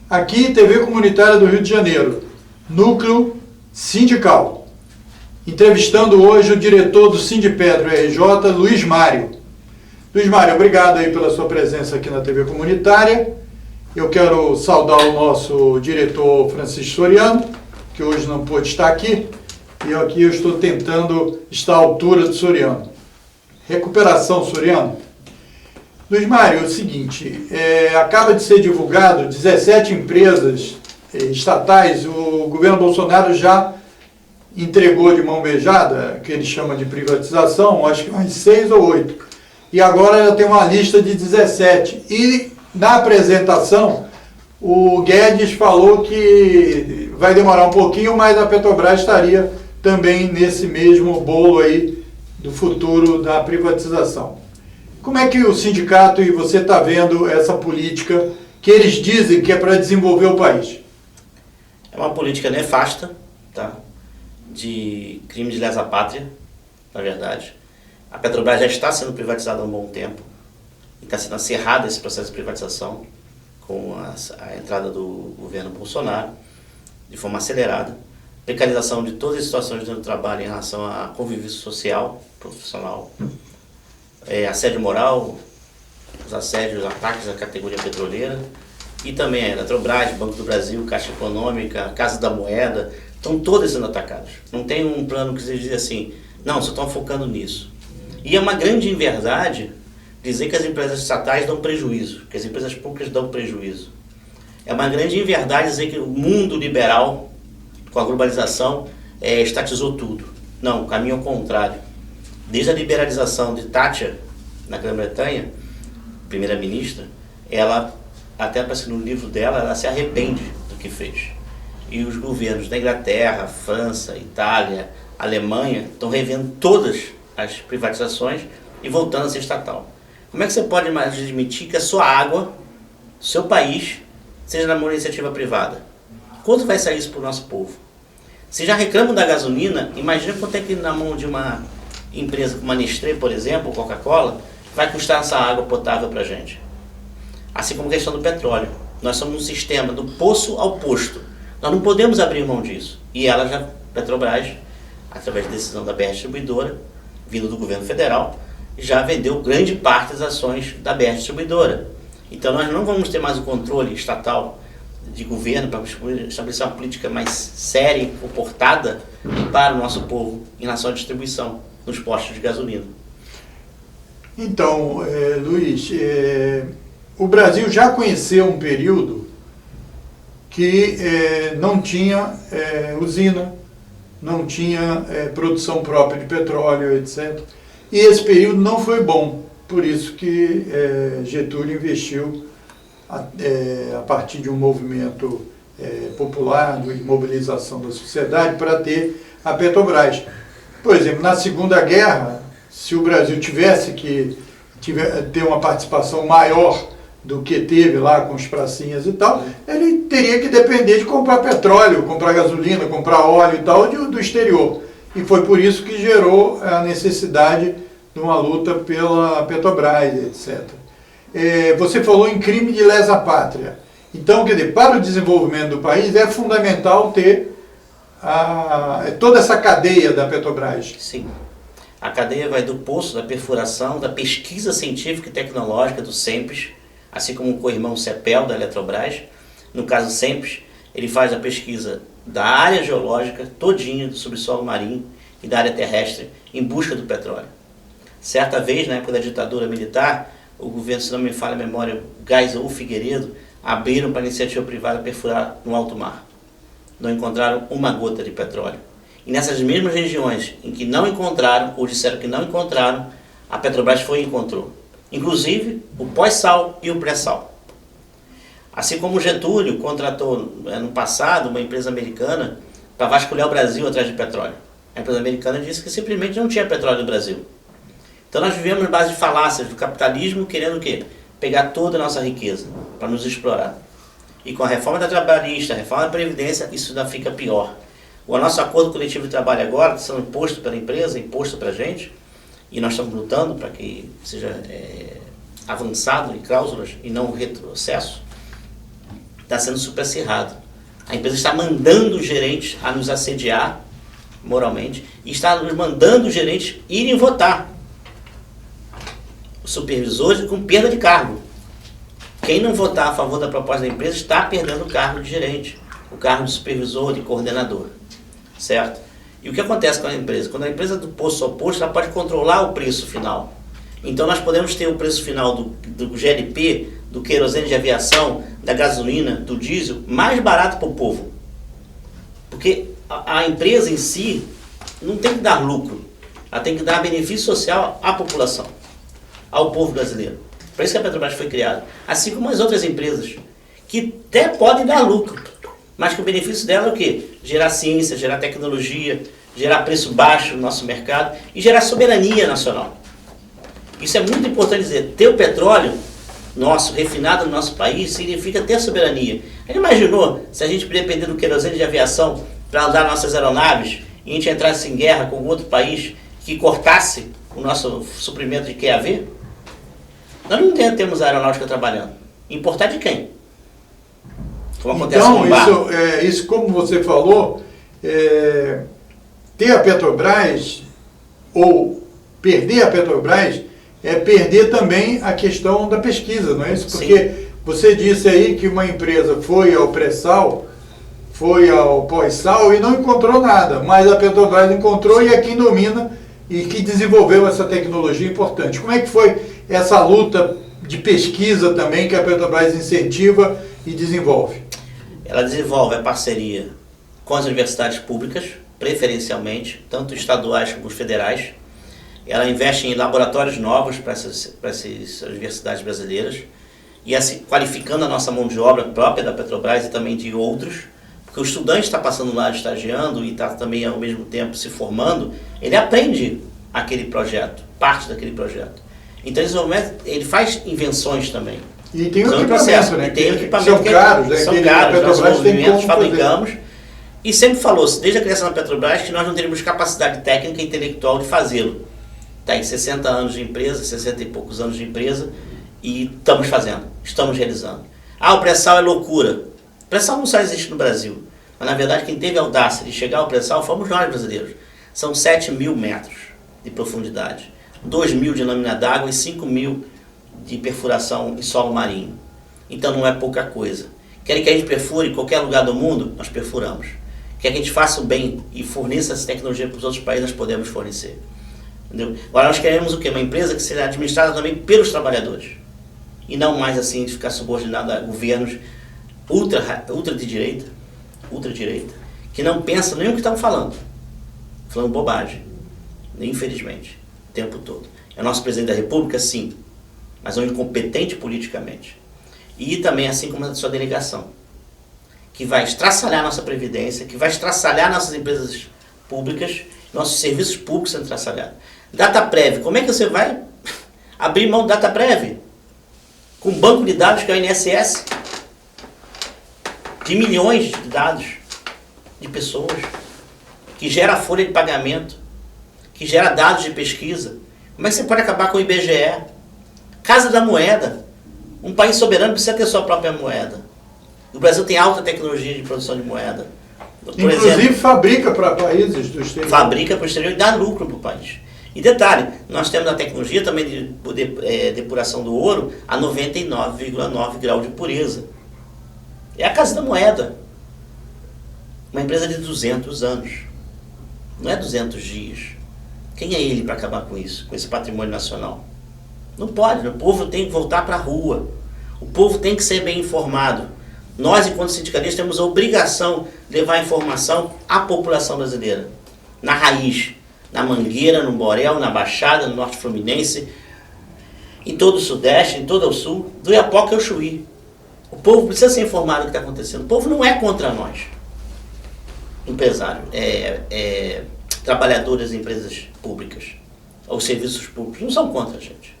Aqui, TV Comunitária do Rio de Janeiro, Núcleo Sindical. Entrevistando hoje o diretor do Sindipetro RJ, Luiz Mário. Luiz Mário, obrigado aí pela sua presença aqui na TV Comunitária. Eu quero saudar o nosso diretor Francisco Soriano, que hoje não pôde estar aqui, e aqui eu estou tentando estar à altura do Soriano. Recuperação, Soriano. Luiz Mário, é o seguinte, acaba de ser divulgado 17 empresas estatais, o governo Bolsonaro já entregou de mão beijada, que ele chama de privatização, acho que umas 6 ou 8, e agora já tem uma lista de 17, e na apresentação o Guedes falou que vai demorar um pouquinho, mas a Petrobras estaria também nesse mesmo bolo aí do futuro da privatização. Como é que o sindicato e você está vendo essa política que eles dizem que é para desenvolver o país? É uma política nefasta, tá? De crime de lesa pátria, na verdade. A Petrobras já está sendo privatizada há um bom tempo. E está sendo acirrado esse processo de privatização com a entrada do governo Bolsonaro, de forma acelerada. Precarização de todas as situações do trabalho em relação à convívio social, profissional, assédio moral, os assédios, os ataques à categoria petroleira, e também a Eletrobras, Banco do Brasil, Caixa Econômica, Casa da Moeda, estão todas sendo atacadas. Não tem um plano que se diz assim, não, só estão focando nisso. E é uma grande inverdade dizer que as empresas estatais dão prejuízo, que as empresas públicas dão prejuízo. É uma grande inverdade dizer que o mundo liberal, com a globalização, estatizou tudo. Não, o caminho é o contrário. Desde a liberalização de Thatcher, na Grã-Bretanha, primeira-ministra, ela, até aparece no livro dela, ela se arrepende do que fez. E os governos da Inglaterra, França, Itália, Alemanha, estão revendo todas as privatizações e voltando a ser estatal. Como é que você pode mais admitir que a sua água, seu país, seja na mão da iniciativa privada? Quanto vai sair isso para o nosso povo? Se já reclamam da gasolina, imagina quanto é que na mão de uma empresa como a Nestlé, por exemplo, Coca-Cola, vai custar essa água potável para a gente. Assim como a questão do petróleo. Nós somos um sistema do poço ao posto. Nós não podemos abrir mão disso. E ela já, Petrobras, através da decisão da BR Distribuidora, vindo do governo federal, já vendeu grande parte das ações da BR Distribuidora. Então nós não vamos ter mais o controle estatal de governo para estabelecer uma política mais séria e comportada para o nosso povo em relação à distribuição nos postos de gasolina. Então, Luiz, o Brasil já conheceu um período que não tinha usina, não tinha produção própria de petróleo, etc. E esse período não foi bom, por isso que Getúlio investiu a partir de um movimento popular, de mobilização da sociedade, para ter a Petrobras. Por exemplo, na Segunda Guerra, se o Brasil tivesse que ter uma participação maior do que teve lá com os pracinhas e tal, ele teria que depender de comprar petróleo, comprar gasolina, comprar óleo e tal do exterior. E foi por isso que gerou a necessidade de uma luta pela Petrobras, etc. Você falou em crime de lesa pátria. Então, quer dizer, para o desenvolvimento do país é fundamental ter toda essa cadeia da Petrobras. Sim. A cadeia vai do poço, da perfuração, da pesquisa científica e tecnológica do SEMPES, assim como o co-irmão CEPEL da Eletrobras. No caso SEMPES, ele faz a pesquisa da área geológica todinha do subsolo marinho e da área terrestre em busca do petróleo. Certa vez, na época da ditadura militar, o governo, se não me falha a memória, Geisel ou Figueiredo, abriram para a iniciativa privada perfurar no alto mar. Não encontraram uma gota de petróleo. E nessas mesmas regiões em que não encontraram, ou disseram que não encontraram, a Petrobras foi e encontrou. Inclusive o pós-sal e o pré-sal. Assim como Getúlio contratou no passado uma empresa americana para vasculhar o Brasil atrás de petróleo. A empresa americana disse que simplesmente não tinha petróleo no Brasil. Então nós vivemos na base de falácias do capitalismo, querendo o quê? Pegar toda a nossa riqueza para nos explorar. E com a reforma da trabalhista, a reforma da Previdência, isso ainda fica pior. O nosso acordo coletivo de trabalho agora, que são imposto pela empresa, imposto para a gente, e nós estamos lutando para que seja avançado em cláusulas e não retrocesso, está sendo super acirrado. A empresa está mandando os gerentes a nos assediar moralmente e está nos mandando os gerentes irem votar. Os supervisores com perda de cargo. Quem não votar a favor da proposta da empresa está perdendo o cargo de gerente, o cargo de supervisor, de coordenador. Certo? E o que acontece com a empresa? Quando a empresa do posto ao posto, ela pode controlar o preço final. Então nós podemos ter o preço final do GLP, do querosene de aviação, da gasolina, do diesel, mais barato para o povo. Porque a empresa em si não tem que dar lucro, ela tem que dar benefício social à população, ao povo brasileiro. Por isso que a Petrobras foi criada. Assim como as outras empresas, que até podem dar lucro, mas que o benefício dela é o quê? Gerar ciência, gerar tecnologia, gerar preço baixo no nosso mercado e gerar soberania nacional. Isso é muito importante dizer. Ter o petróleo nosso, refinado no nosso país, significa ter soberania. Ele imaginou se a gente depender do querosene de aviação para usar nossas aeronaves e a gente entrasse em guerra com outro país que cortasse o nosso suprimento de QAV? Nós não temos a aeronáutica trabalhando. Importar de quem? Como acontece então, com o barco. isso como você falou, ter a Petrobras ou perder a Petrobras é perder também a questão da pesquisa, não é isso? Porque sim, você disse aí que uma empresa foi ao pré-sal, foi ao pós-sal e não encontrou nada, mas a Petrobras encontrou e é quem domina e que desenvolveu essa tecnologia importante. Como é que foi essa luta de pesquisa também que a Petrobras incentiva e desenvolve? Ela desenvolve a parceria com as universidades públicas, preferencialmente, tanto estaduais como federais. Ela investe em laboratórios novos para essas universidades brasileiras e assim, qualificando a nossa mão de obra própria da Petrobras e também de outros, porque o estudante está passando lá estagiando e está também ao mesmo tempo se formando, ele aprende aquele projeto, parte daquele projeto. Então ele faz invenções também. E tem o equipamento, né? Tem equipamento são caros, né? São caros, nós movimentos fabricamos. E sempre falou-se, desde a criação da Petrobras, que nós não teríamos capacidade técnica e intelectual de fazê-lo. Está em 60 anos de empresa, 60 e poucos anos de empresa, e estamos fazendo, estamos realizando. O pré-sal é loucura. O pré-sal não só existe no Brasil, mas na verdade quem teve a audácia de chegar ao pré-sal fomos nós brasileiros. São 7.000 metros de profundidade, 2.000 de lâmina d'água e 5.000 de perfuração em solo marinho. Então não é pouca coisa. Querem que a gente perfure em qualquer lugar do mundo? Nós perfuramos. Quer que a gente faça o bem e forneça essa tecnologia para os outros países? Nós podemos fornecer. Entendeu? Agora nós queremos o quê? Uma empresa que seja administrada também pelos trabalhadores. E não mais assim de ficar subordinada a governos ultra de direita, que não pensam nem o que estão falando bobagem, infelizmente, o tempo todo. É o nosso presidente da República, sim, mas é um incompetente politicamente. E também assim como a sua delegação, que vai estraçalhar nossa previdência, que vai estraçalhar nossas empresas públicas, nossos serviços públicos sendo estraçalhados. Dataprev, como é que você vai abrir mão do Dataprev? Com um banco de dados que é o INSS, de milhões de dados de pessoas, que gera folha de pagamento, que gera dados de pesquisa. Como é que você pode acabar com o IBGE? Casa da Moeda. Um país soberano precisa ter sua própria moeda. O Brasil tem alta tecnologia de produção de moeda. Inclusive fabrica para países do exterior. Fabrica para o exterior e dá lucro para o país. E detalhe, nós temos a tecnologia também de depuração do ouro a 99,9 grau de pureza. É a Casa da Moeda. Uma empresa de 200 anos. Não é 200 dias. Quem é ele para acabar com isso, com esse patrimônio nacional? Não pode, o povo tem que voltar para a rua. O povo tem que ser bem informado. Nós, enquanto sindicalistas, temos a obrigação de levar a informação à população brasileira. Na raiz, na Mangueira, no Borel, na Baixada, no Norte Fluminense, em todo o Sudeste, em todo o Sul, do Iapoca ao Chuí. O povo precisa ser informado do que está acontecendo. O povo não é contra nós, empresário, trabalhadores de empresas públicas, ou serviços públicos, não são contra a gente.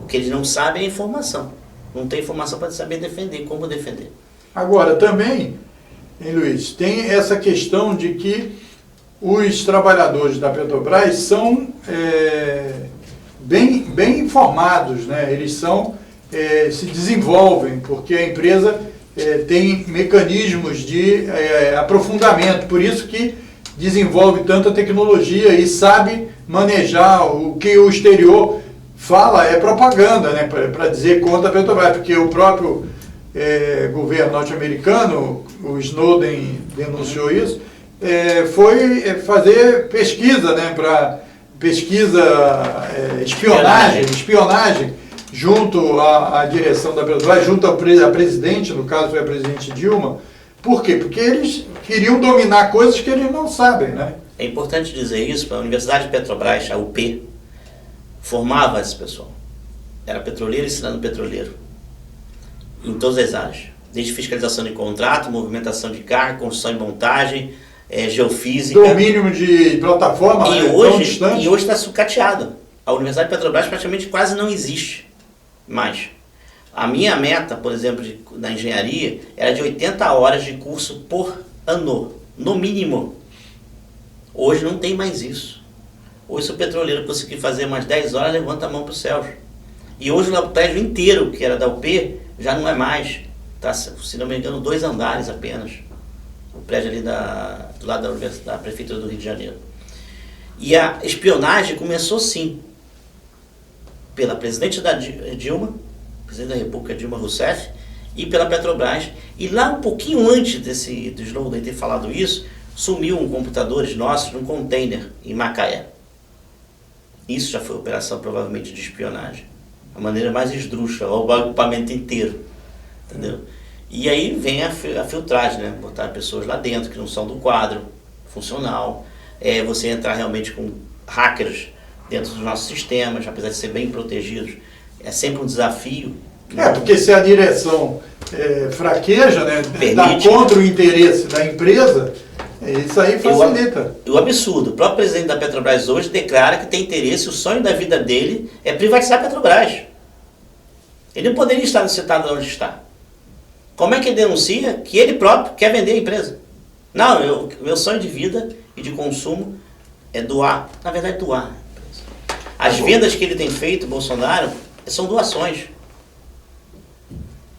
O que eles não sabem é a informação. Não tem informação para saber defender, como defender. Agora, também, hein, Luiz, tem essa questão de que os trabalhadores da Petrobras são bem informados, né? Eles se desenvolvem, porque a empresa tem mecanismos de aprofundamento, por isso que desenvolve tanta tecnologia e sabe manejar o que o exterior fala, é propaganda, né, para dizer contra a Petrobras, porque o próprio governo norte-americano, o Snowden denunciou isso, foi fazer pesquisa, né, espionagem junto à direção da Petrobras, junto à presidente, no caso foi a presidente Dilma. Por quê? Porque eles queriam dominar coisas que eles não sabem, né? É importante dizer isso, para a Universidade de Petrobras, a UP, formava esse pessoal. Era petroleiro ensinando petroleiro, em todas as áreas. Desde fiscalização de contrato, movimentação de carga, construção e montagem, geofísica. Domínio de plataforma, e né, hoje está sucateado. A Universidade de Petrobras praticamente quase não existe mais. A minha meta, por exemplo, na engenharia, era de 80 horas de curso por ano, no mínimo. Hoje não tem mais isso. Hoje, se o petroleiro conseguir fazer umas 10 horas, levanta a mão para o céu. E hoje o prédio inteiro, que era da UP, já não é mais. Tá, se não me engano, 2 andares apenas. O prédio ali do lado da Prefeitura do Rio de Janeiro. E a espionagem começou sim, pela presidente da Dilma, presidente da República Dilma Rousseff, e pela Petrobras. E lá um pouquinho antes do Snowden ter falado isso, sumiu um computadores nossos num container em Macaé. Isso já foi operação provavelmente de espionagem. A maneira mais esdrúxula, o equipamento inteiro. Entendeu? E aí vem a filtragem, né? Botar pessoas lá dentro que não são do quadro funcional. Você entrar realmente com hackers dentro dos nossos sistemas, apesar de ser bem protegidos. É sempre um desafio. Porque se a direção fraqueja, né, dá contra o interesse da empresa, isso aí facilita. O absurdo, o próprio presidente da Petrobras hoje declara que tem interesse, o sonho da vida dele é privatizar a Petrobras. Ele não poderia estar citado onde está. Como é que ele denuncia que ele próprio quer vender a empresa? Não, meu sonho de vida e de consumo é doar. Na verdade, doar. As vendas que ele tem feito, Bolsonaro, são doações.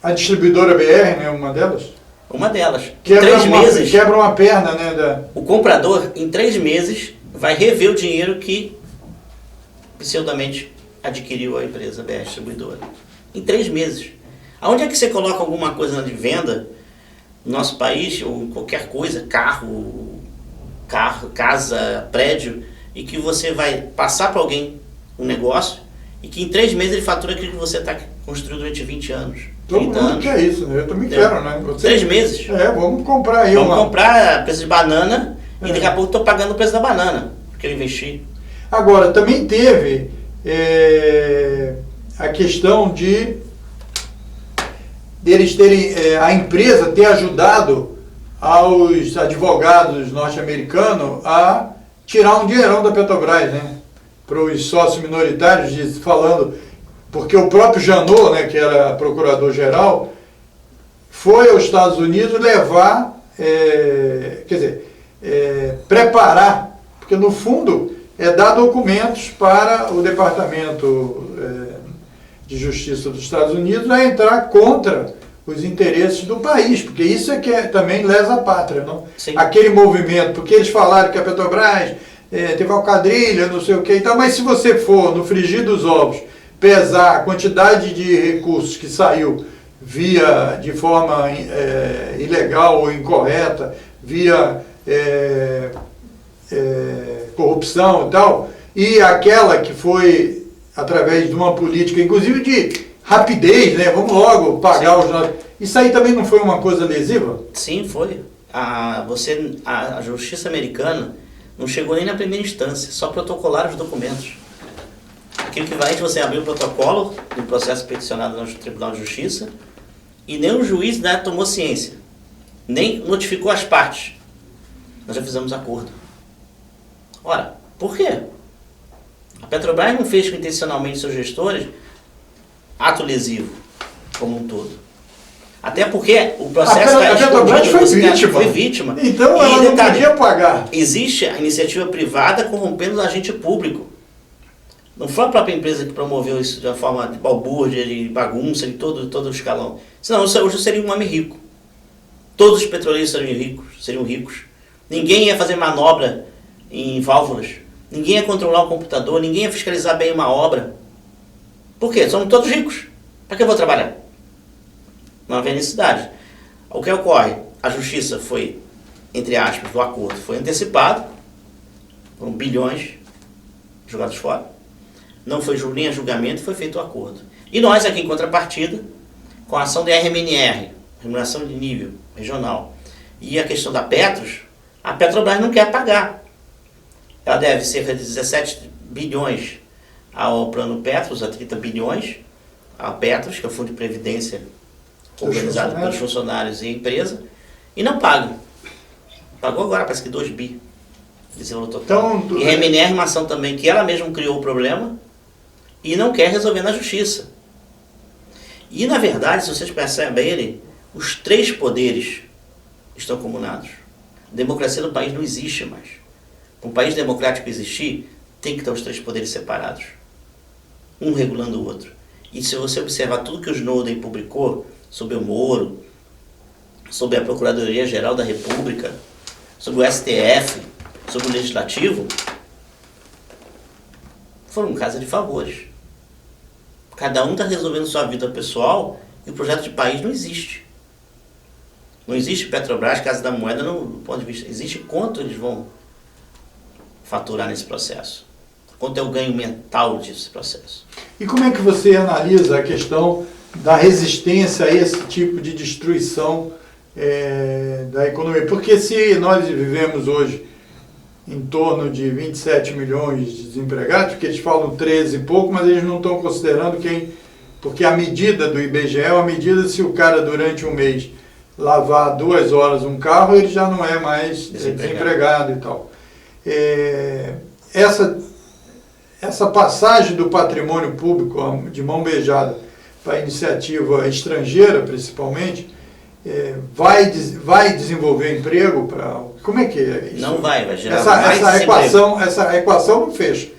A distribuidora BR, né, uma delas? Uma delas. Quebra uma perna, né? O comprador, em 3 meses, vai rever o dinheiro que pseudamente adquiriu a empresa BR Distribuidora. Em 3 meses. Aonde é que você coloca alguma coisa de venda no nosso país, ou qualquer coisa, carro, casa, prédio, e que você vai passar para alguém um negócio e que em 3 meses ele fatura aquilo que você está construindo durante 20 anos. Todo mundo quer isso, né? Eu também quero, né? 3 meses. Vamos comprar aí. Vamos comprar preço de banana e daqui a pouco estou pagando o preço da banana, porque eu investi. Agora, também teve a questão deles terem, a empresa ter ajudado aos advogados norte-americanos a tirar um dinheirão da Petrobras, né? Para os sócios minoritários, falando, porque o próprio Janot, né, que era procurador-geral, foi aos Estados Unidos levar, preparar, porque no fundo dar documentos para o Departamento de Justiça dos Estados Unidos a entrar contra os interesses do país, porque isso é que também lesa a pátria, não? Sim. Aquele movimento, porque eles falaram que a Petrobras teve uma quadrilha, não sei o que, então, mas se você for no frigir dos ovos pesar a quantidade de recursos que saiu de forma ilegal ou incorreta, via corrupção e tal, e aquela que foi através de uma política, inclusive de rapidez, né? Vamos logo pagar os... Isso aí também não foi uma coisa lesiva? Sim, foi. A justiça americana não chegou nem na primeira instância, só protocolaram os documentos. Aquilo que vai de você abrir o protocolo do processo peticionado no Tribunal de Justiça, e nem o juiz tomou ciência, nem notificou as partes. Nós já fizemos acordo. Ora, por quê? A Petrobras não fez intencionalmente seus gestores ato lesivo, como um todo. Até porque o processo está escondido. Foi vítima. Então ela não podia pagar. Existe a iniciativa privada corrompendo o agente público. Não foi a própria empresa que promoveu isso de uma forma de balbúrdia, de bagunça, de todo o escalão. Senão hoje eu seria um homem rico. todos os petroleiros seriam ricos, ninguém ia fazer manobra em válvulas, ninguém ia controlar o computador, ninguém ia fiscalizar bem uma obra. Por quê? Somos todos ricos. Para que eu vou trabalhar? Não havia necessidade. O que ocorre? A justiça foi, entre aspas, do acordo foi antecipado, foram bilhões jogados fora, não foi nem a julgamento, foi feito o acordo. E nós aqui em contrapartida, com a ação da RMNR, remuneração de nível regional, e a questão da Petros, a Petrobras não quer pagar. Ela deve cerca de 17 bilhões ao plano Petros, a 30 bilhões, a Petros, que é o Fundo de Previdência organizado pelos funcionários e a empresa, e não paga. Pagou agora, parece que 2 bi de valor total. Então, e a RMNR é uma ação também que ela mesma criou o problema e não quer resolver na justiça. E, na verdade, se vocês percebem, os 3 poderes estão comunados. A democracia do país não existe mais. Para um país democrático existir, tem que ter os 3 poderes separados, um regulando o outro. E se você observar tudo que o Snowden publicou sobre o Moro, sobre a Procuradoria-Geral da República, sobre o STF, sobre o Legislativo, foram um caso de favores. Cada um está resolvendo sua vida pessoal e o projeto de país não existe. Não existe Petrobras, Casa da Moeda, no ponto de vista. Existe quanto eles vão faturar nesse processo. Quanto é o ganho mental desse processo. E como é que você analisa a questão da resistência a esse tipo de destruição da economia? Porque se nós vivemos hoje em torno de 27 milhões de desempregados, porque eles falam 13 e pouco, mas eles não estão considerando porque a medida do IBGE é uma medida se o cara durante um mês lavar 2 horas um carro, ele já não é mais desempregado e tal. Essa passagem do patrimônio público de mão beijada para a iniciativa estrangeira, principalmente, vai desenvolver emprego para... Como é que é isso? Não vai gerar mais essa equação não fecha.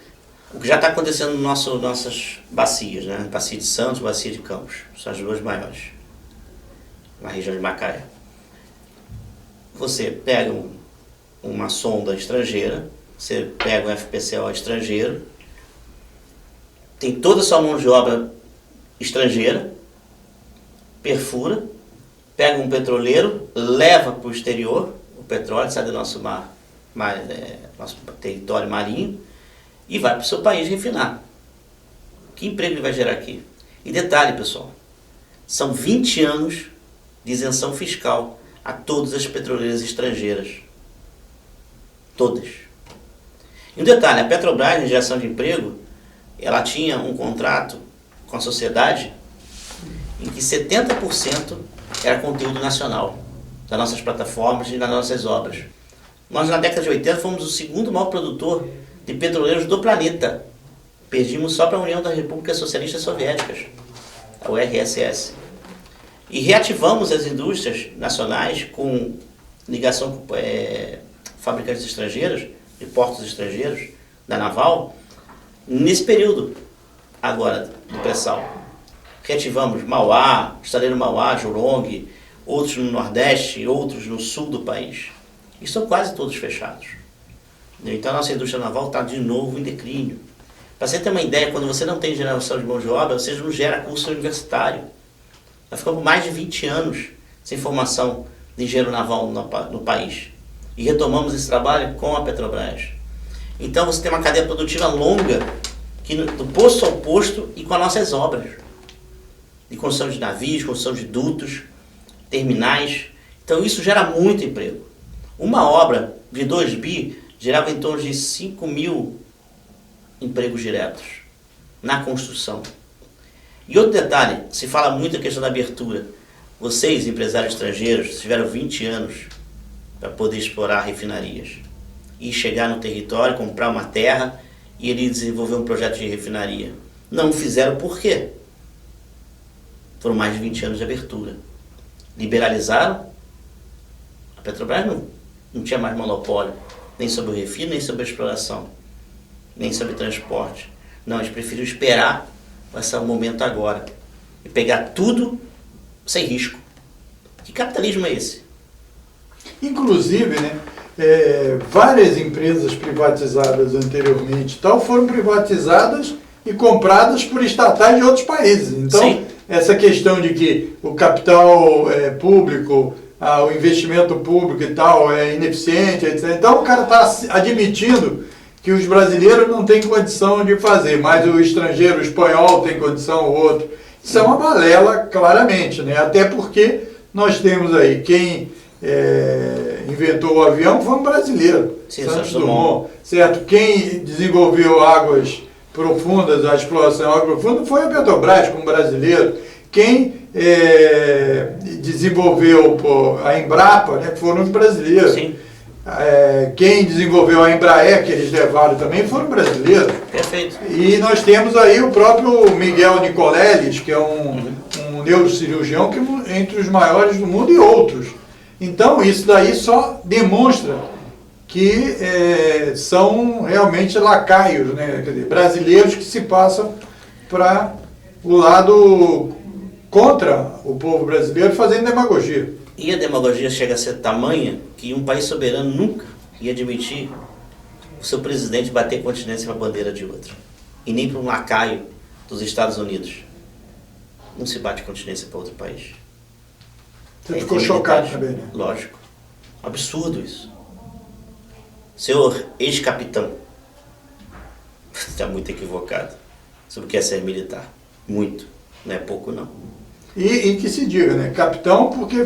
O que já está acontecendo nas nossas bacias, né? Bacia de Santos, Bacia de Campos, são as 2 maiores, na região de Macaé. Você pega uma sonda estrangeira, você pega um FPCO estrangeiro, tem toda a sua mão de obra estrangeira, perfura, pega um petroleiro, leva para o exterior, o petróleo sai do nosso nosso território marinho e vai para o seu país refinar. Que emprego ele vai gerar aqui? E detalhe, pessoal, são 20 anos de isenção fiscal a todas as petroleiras estrangeiras. Todas. E um detalhe, a Petrobras, em geração de emprego, ela tinha um contrato com a sociedade em que 70% era conteúdo nacional, das nossas plataformas e das nossas obras. Nós, na década de 80, fomos o 2º maior produtor de petroleiros do planeta. Perdimos só para a União das Repúblicas Socialistas Soviéticas, a URSS. E reativamos as indústrias nacionais com ligação com fabricantes estrangeiros, de portos estrangeiros, da Naval, nesse período agora do pré-sal. Reativamos Mauá, Estaleiro Mauá, Jurong, outros no Nordeste, outros no Sul do país. E estão quase todos fechados. Então a nossa indústria naval está de novo em declínio. Para você ter uma ideia, quando você não tem geração de mão de obra, você não gera curso universitário. Nós ficamos mais de 20 anos sem formação de engenheiro naval no país. E retomamos esse trabalho com a Petrobras. Então você tem uma cadeia produtiva longa, do posto ao posto e com as nossas obras. De construção de navios, construção de dutos, terminais. Então isso gera muito emprego. Uma obra de 2 bi gerava em torno de 5 mil empregos diretos na construção. E outro detalhe, se fala muito a questão da abertura. Vocês, empresários estrangeiros, tiveram 20 anos para poder explorar refinarias. E chegar no território, comprar uma terra e ele desenvolver um projeto de refinaria. Não fizeram por quê? Foram mais de 20 anos de abertura. Liberalizaram. A Petrobras não tinha mais monopólio, nem sobre o refino, nem sobre a exploração, nem sobre o transporte. Não, eles preferiram esperar passar o momento agora e pegar tudo sem risco. Que capitalismo é esse? Inclusive, né, várias empresas privatizadas anteriormente tal foram privatizadas e compradas por estatais de outros países. Então, Sim. essa questão de que o capital público, o investimento público e tal é ineficiente, etc. Então, o cara está admitindo que os brasileiros não têm condição de fazer, mas o estrangeiro, o espanhol, tem condição, o outro. Isso é uma balela, claramente, né? Até porque nós temos aí quem inventou o avião foi um brasileiro, Sim, Santos Dumont, certo? Quem desenvolveu águas profundas, a exploração de água profunda foi a Petrobras, como brasileiro. Quem desenvolveu a Embrapa, né, foram os brasileiros. Sim. Quem desenvolveu a Embraer, que eles levaram também, foram brasileiros. Perfeito. E nós temos aí o próprio Miguel Nicoleles, que é um neurocirurgião que entre os maiores do mundo, e outros. Então, isso daí só demonstra que são realmente lacaios, né? Quer dizer, brasileiros que se passam para o lado contra o povo brasileiro, fazendo demagogia. E a demagogia chega a ser tamanha que um país soberano nunca ia admitir o seu presidente bater continência para a bandeira de outro. E nem para um lacaio dos Estados Unidos. Não se bate continência para outro país. Você ficou chocado também, né? Lógico. Absurdo isso. Senhor ex-capitão, está muito equivocado sobre o que é ser militar. Muito. Não é pouco, não. E que se diga, né? Capitão porque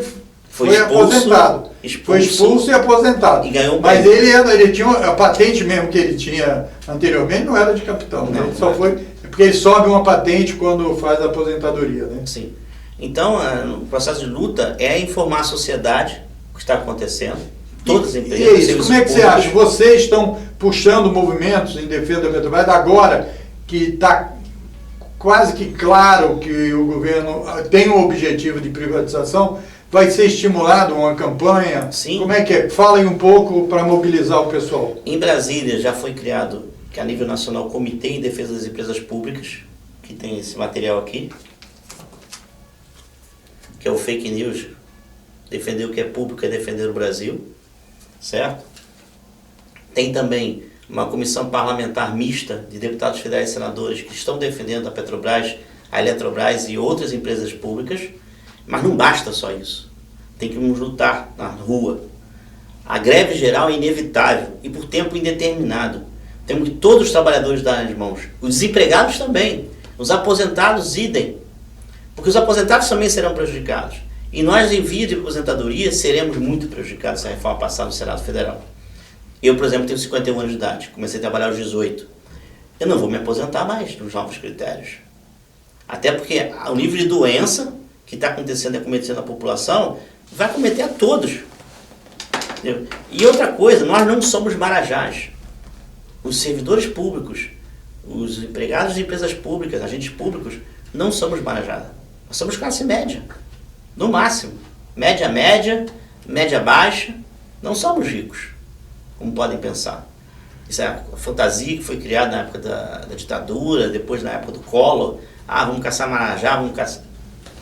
foi expulso, aposentado. Foi expulso e aposentado. E ganhou um Mas prêmio. ele tinha a patente mesmo que ele tinha anteriormente, não era de capitão. Não, Né? Ele só não. foi. Porque ele sobe uma patente quando faz a aposentadoria, né? Sim. Então, o processo de luta é informar a sociedade o que está acontecendo. Todas as empresas. E é isso, como é que você acha? Vocês estão puxando movimentos em defesa da Petrobras agora que está quase que claro que o governo tem um objetivo de privatização, vai ser estimulado uma campanha? Sim. Como é que é? Fala aí um pouco para mobilizar o pessoal. Em Brasília já foi criado, que a nível nacional, o Comitê em Defesa das Empresas Públicas, que tem esse material aqui, que é o fake news. Defender o que é público é defender o Brasil, certo? Tem também uma comissão parlamentar mista de deputados federais e senadores que estão defendendo a Petrobras, a Eletrobras e outras empresas públicas, mas não basta só isso. Tem que nos lutar na rua. A greve geral é inevitável e por tempo indeterminado. Temos que todos os trabalhadores darem as mãos. Os desempregados também. Os aposentados, idem. Porque os aposentados também serão prejudicados. E nós, em via de aposentadoria, seremos muito prejudicados se a reforma passar no Senado Federal. Eu, por exemplo, tenho 51 anos de idade. Comecei a trabalhar aos 18. Eu não vou me aposentar mais nos novos critérios. Até porque o nível de doença que está acontecendo e acometendo a população vai acometer a todos. Entendeu? E outra coisa, nós não somos marajás. Os servidores públicos, os empregados de empresas públicas, agentes públicos, não somos marajás. Nós somos classe média. No máximo. Média, média baixa. Não somos ricos, como podem pensar. Isso é a fantasia que foi criada na época da ditadura, depois na época do Collor. Ah, vamos caçar marajá, vamos caçar...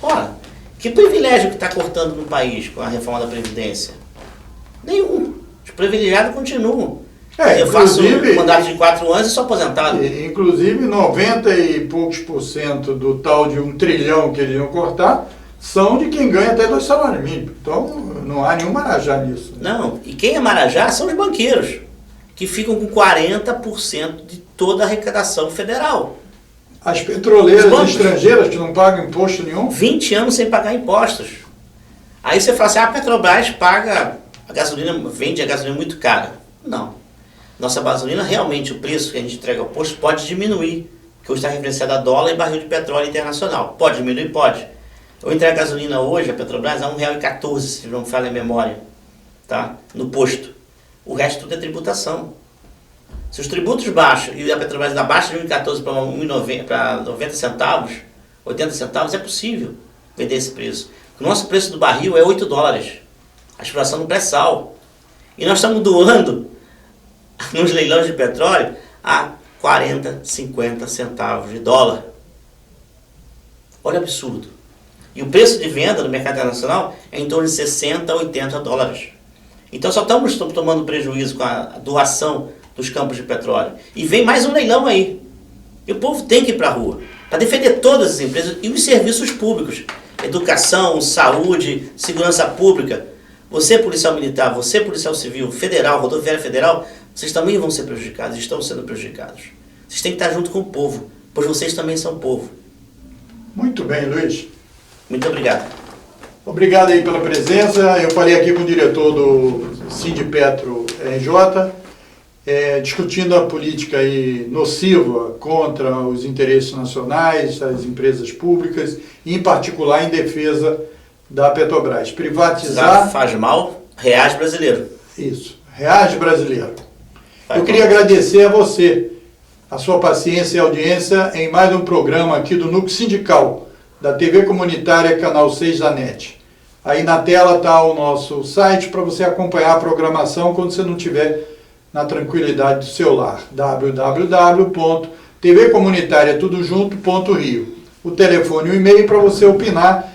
Ora, que privilégio que está cortando no país com a reforma da Previdência? Nenhum. Os privilegiados continuam. Eu faço um mandato de 4 anos e sou aposentado. Inclusive, 90 e poucos % do tal de 1 trilhão que eles iam cortar são de quem ganha até 2 salários mínimos. Então, não há nenhum marajá nisso. Não, e quem é marajá são os banqueiros, que ficam com 40% de toda a arrecadação federal. As petroleiras estrangeiras que não pagam imposto nenhum? 20 anos sem pagar impostos. Aí você fala assim, a Petrobras paga a gasolina, vende a gasolina muito cara. Não. Nossa gasolina, realmente, o preço que a gente entrega ao posto pode diminuir, porque hoje está referenciado a dólar e barril de petróleo internacional. Pode diminuir? Pode. Eu entrego a gasolina hoje, a Petrobras, a R$ 1,14, se não me falha a memória, tá? No posto. O resto tudo é tributação. Se os tributos baixam e a Petrobras dá baixa de 1,14 para 1,90 para 90 centavos, 80 centavos, é possível vender esse preço. O nosso preço do barril é 8 dólares. A exploração no pré-sal. E nós estamos doando nos leilões de petróleo a 40, 50 centavos de dólar. Olha o absurdo. E o preço de venda no mercado internacional é em torno de 60 a 80 dólares. Então só estamos tomando prejuízo com a doação dos campos de petróleo. E vem mais um leilão aí. E o povo tem que ir para a rua para defender todas as empresas e os serviços públicos. Educação, saúde, segurança pública. Você, policial militar, você, policial civil, federal, rodoviária federal, vocês também vão ser prejudicados, estão sendo prejudicados. Vocês têm que estar junto com o povo, pois vocês também são povo. Muito bem, Luiz. Muito obrigado. Obrigado aí pela presença. Eu falei aqui com o diretor do Sindipetro RJ, discutindo a política aí nociva contra os interesses nacionais, as empresas públicas, e em particular em defesa da Petrobras. Privatizar... Faz mal, reais brasileiro. Isso, reais brasileiro. Faz Eu queria mal. agradecer a você, a sua paciência e audiência em mais um programa aqui do Núcleo Sindical, da TV Comunitária Canal 6 da NET. Aí na tela está o nosso site para você acompanhar a programação quando você não estiver na tranquilidade do seu lar. www.tvcomunitariatudojunto.rio. O telefone e o e-mail para você opinar,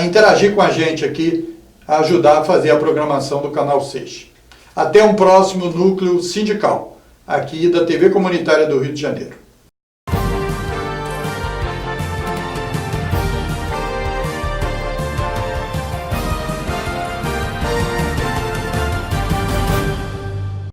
interagir com a gente aqui, ajudar a fazer a programação do Canal 6. Até um próximo Núcleo Sindical, aqui da TV Comunitária do Rio de Janeiro.